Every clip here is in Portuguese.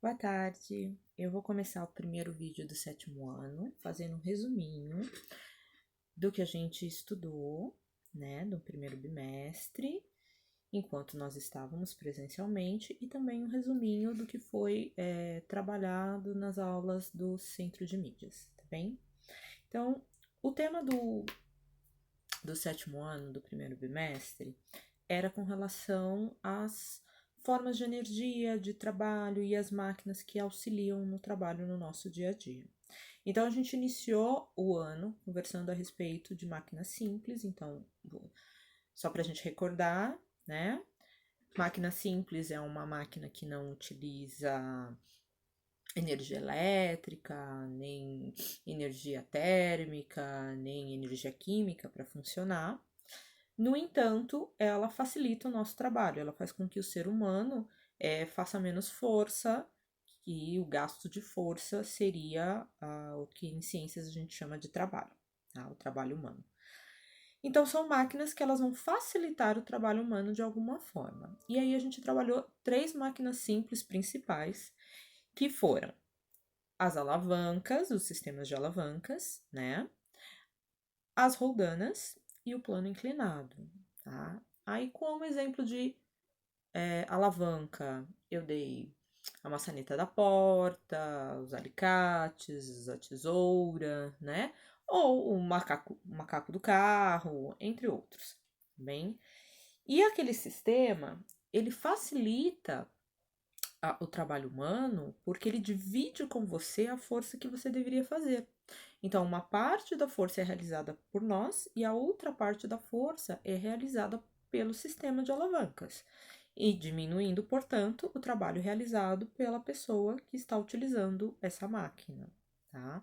Boa tarde. Eu vou começar o primeiro vídeo do sétimo ano, fazendo um resuminho do que a gente estudou, né, do primeiro bimestre, enquanto nós estávamos presencialmente, e também um resuminho do que foi trabalhado nas aulas do Centro de Mídias, tá bem? Então, o tema do sétimo ano, do primeiro bimestre, era com relação às formas de energia, de trabalho e as máquinas que auxiliam no trabalho no nosso dia a dia. Então, a gente iniciou o ano conversando a respeito de máquinas simples. Então, só para a gente recordar, né? Máquina simples é uma máquina que não utiliza energia elétrica, nem energia térmica, nem energia química para funcionar. No entanto, ela facilita o nosso trabalho, ela faz com que o ser humano faça menos força, e o gasto de força seria o que em ciências a gente chama de trabalho, tá? O trabalho humano. Então, são máquinas que elas vão facilitar o trabalho humano de alguma forma. E aí a gente trabalhou 3 máquinas simples principais, que foram as alavancas, os sistemas de alavancas, né? As roldanas e o plano inclinado, tá? Aí, como exemplo de alavanca, eu dei a maçaneta da porta, os alicates, a tesoura, né? Ou o macaco do carro, entre outros, bem? E aquele sistema, ele facilita o trabalho humano porque ele divide com você a força que você deveria fazer. Então, uma parte da força é realizada por nós e a outra parte da força é realizada pelo sistema de alavancas, e diminuindo, portanto, o trabalho realizado pela pessoa que está utilizando essa máquina, tá?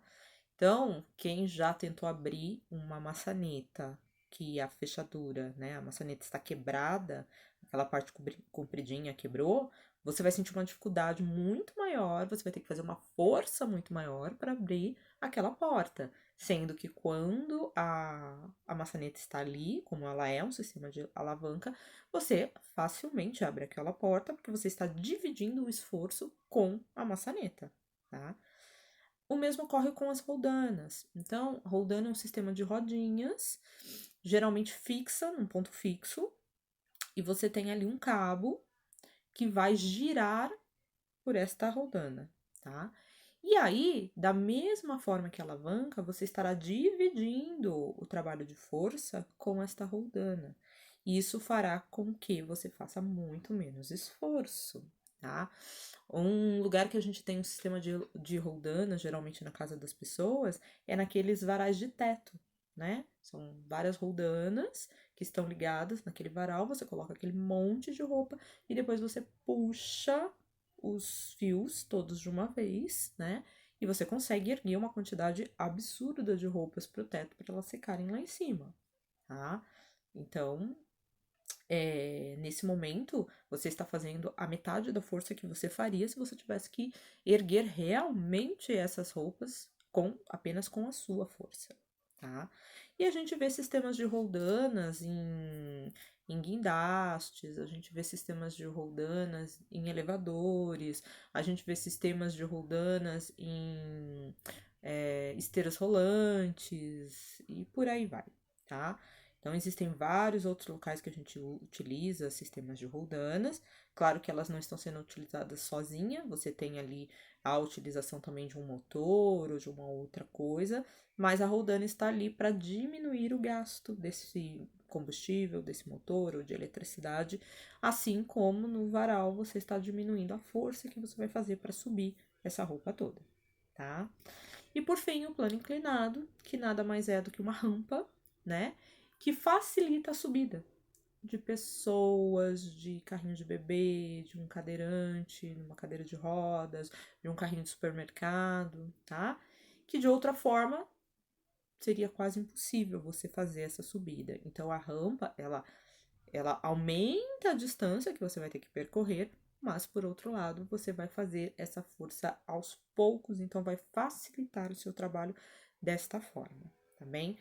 Então, quem já tentou abrir uma maçaneta que a fechadura, né, a maçaneta está quebrada, aquela parte compridinha quebrou, você vai sentir uma dificuldade muito maior, você vai ter que fazer uma força muito maior para abrir aquela porta. Sendo que quando a maçaneta está ali, como ela é um sistema de alavanca, você facilmente abre aquela porta, porque você está dividindo o esforço com a maçaneta, tá? O mesmo ocorre com as roldanas. Então, roldana é um sistema de rodinhas, geralmente fixa, num ponto fixo, e você tem ali um cabo que vai girar por esta roldana, tá? E aí, da mesma forma que a alavanca, você estará dividindo o trabalho de força com esta roldana. Isso fará com que você faça muito menos esforço, tá? Um lugar que a gente tem um sistema de roldana, geralmente na casa das pessoas, é naqueles varais de teto, né? São várias roldanas que estão ligadas naquele varal, você coloca aquele monte de roupa e depois você puxa os fios todos de uma vez, né? E você consegue erguer uma quantidade absurda de roupas para o teto para elas secarem lá em cima, tá? Então, nesse momento, você está fazendo a metade da força que você faria se você tivesse que erguer realmente essas roupas apenas com a sua força, tá? E a gente vê sistemas de roldanas em guindastes, a gente vê sistemas de roldanas em elevadores, a gente vê sistemas de roldanas em esteiras rolantes e por aí vai, tá? Então, existem vários outros locais que a gente utiliza sistemas de roldanas. Claro que elas não estão sendo utilizadas sozinha, você tem ali a utilização também de um motor ou de uma outra coisa, mas a roldana está ali para diminuir o gasto desse combustível, desse motor ou de eletricidade, assim como no varal você está diminuindo a força que você vai fazer para subir essa roupa toda, tá? E por fim, o plano inclinado, que nada mais é do que uma rampa, né? Que facilita a subida de pessoas, de carrinho de bebê, de um cadeirante, uma cadeira de rodas, de um carrinho de supermercado, tá? Que de outra forma seria quase impossível você fazer essa subida. Então a rampa, ela aumenta a distância que você vai ter que percorrer, mas por outro lado, você vai fazer essa força aos poucos, então vai facilitar o seu trabalho desta forma, tá bem?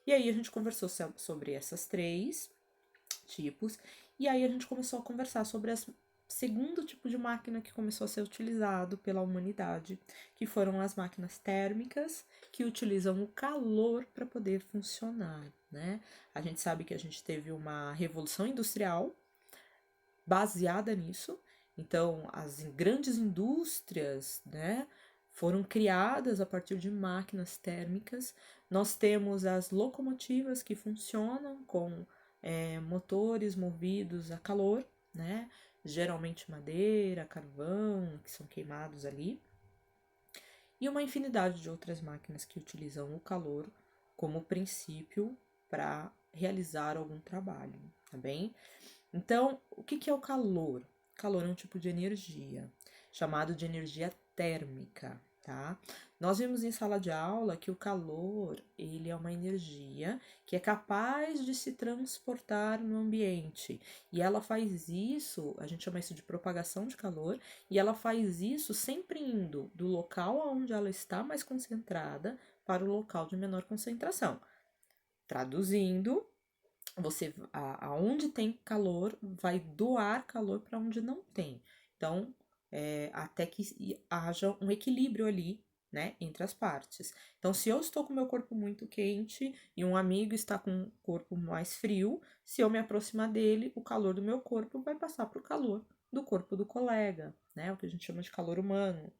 E aí a gente conversou sobre essas 3 tipos, e aí a gente começou a conversar sobre as segundo tipo de máquina que começou a ser utilizado pela humanidade, que foram as máquinas térmicas, que utilizam o calor para poder funcionar, né? A gente sabe que a gente teve uma revolução industrial baseada nisso, então as grandes indústrias, né, foram criadas a partir de máquinas térmicas. Nós temos as locomotivas que funcionam com motores movidos a calor, né? Geralmente madeira, carvão, que são queimados ali, e uma infinidade de outras máquinas que utilizam o calor como princípio para realizar algum trabalho, tá bem? Então, o que é o calor? Calor é um tipo de energia, chamado de energia térmica, tá? Nós vimos em sala de aula que o calor, ele é uma energia que é capaz de se transportar no ambiente. E ela faz isso, a gente chama isso de propagação de calor, e ela faz isso sempre indo do local onde ela está mais concentrada para o local de menor concentração. Traduzindo, você aonde tem calor vai doar calor para onde não tem. Então, até que haja um equilíbrio ali, né, entre as partes. Então, se eu estou com meu corpo muito quente e um amigo está com o corpo mais frio, se eu me aproximar dele, o calor do meu corpo vai passar para o calor do corpo do colega, né, o que a gente chama de calor humano.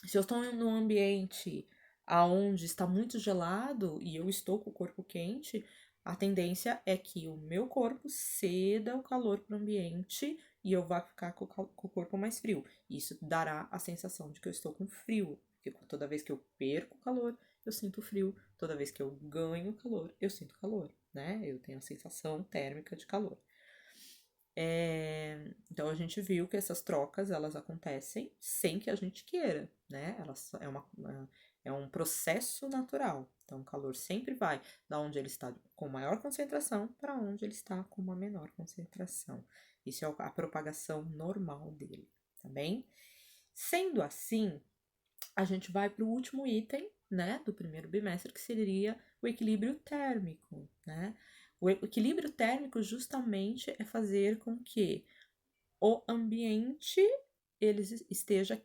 Se eu estou em um ambiente aonde está muito gelado e eu estou com o corpo quente, a tendência é que o meu corpo ceda o calor para o ambiente e eu vá ficar com o corpo mais frio. Isso dará a sensação de que eu estou com frio, porque toda vez que eu perco calor, eu sinto frio. Toda vez que eu ganho calor, eu sinto calor, né? Eu tenho a sensação térmica de calor. Então a gente viu que essas trocas elas acontecem sem que a gente queira, né? É um processo natural. Então o calor sempre vai da onde ele está com maior concentração para onde ele está com uma menor concentração. Isso é a propagação normal dele, tá bem? Sendo assim, a gente vai para o último item, né, do primeiro bimestre, que seria o equilíbrio térmico, né? O equilíbrio térmico justamente é fazer com que o ambiente ele esteja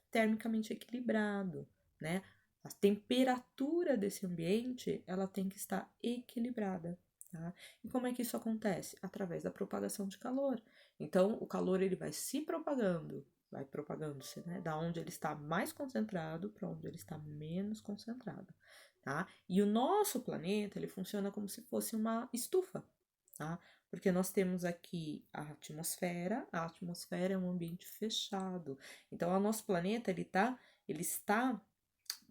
termicamente equilibrado, né? A temperatura desse ambiente ela tem que estar equilibrada, tá? E como é que isso acontece? Através da propagação de calor. Então, o calor ele vai propagando-se, né? Da onde ele está mais concentrado para onde ele está menos concentrado, tá? E o nosso planeta ele funciona como se fosse uma estufa, tá? Porque nós temos aqui a atmosfera é um ambiente fechado. Então, o nosso planeta, ele está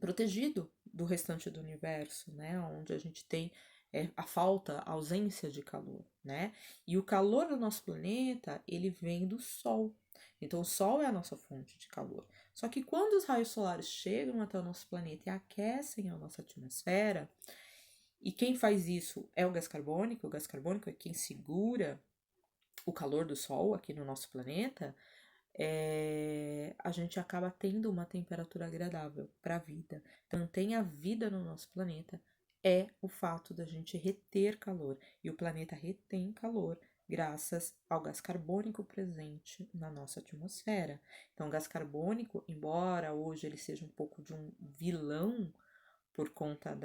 protegido do restante do universo, né? Onde a gente tem a ausência de calor, né? E o calor do nosso planeta, ele vem do Sol. Então, o Sol é a nossa fonte de calor. Só que quando os raios solares chegam até o nosso planeta e aquecem a nossa atmosfera, e quem faz isso é o gás carbônico é quem segura o calor do Sol aqui no nosso planeta, a gente acaba tendo uma temperatura agradável para a vida. Então, mantém a vida no nosso planeta é o fato da gente reter calor. E o planeta retém calor graças ao gás carbônico presente na nossa atmosfera. Então, o gás carbônico, embora hoje ele seja um pouco de um vilão, por conta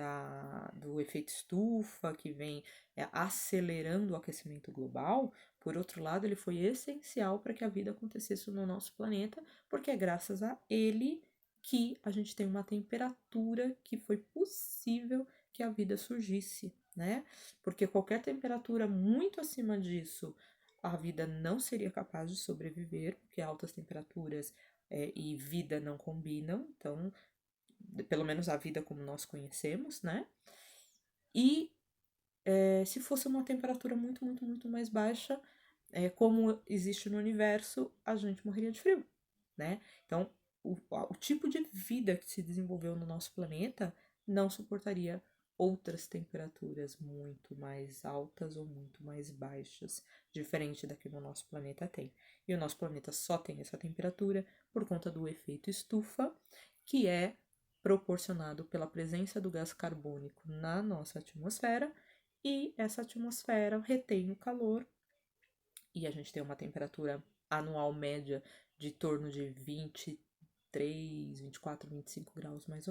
do efeito estufa que vem acelerando o aquecimento global, por outro lado, ele foi essencial para que a vida acontecesse no nosso planeta, porque é graças a ele que a gente tem uma temperatura que foi possível que a vida surgisse, né? Porque qualquer temperatura muito acima disso, a vida não seria capaz de sobreviver, porque altas temperaturas e vida não combinam, então pelo menos a vida como nós conhecemos, né? E se fosse uma temperatura muito, muito, muito mais baixa, como existe no universo, a gente morreria de frio, né? Então, o tipo de vida que se desenvolveu no nosso planeta não suportaria outras temperaturas muito mais altas ou muito mais baixas, diferente da que o nosso planeta tem. E o nosso planeta só tem essa temperatura por conta do efeito estufa, que é proporcionado pela presença do gás carbônico na nossa atmosfera, e essa atmosfera retém o calor e a gente tem uma temperatura anual média de torno de 23, 24, 25 graus mais ou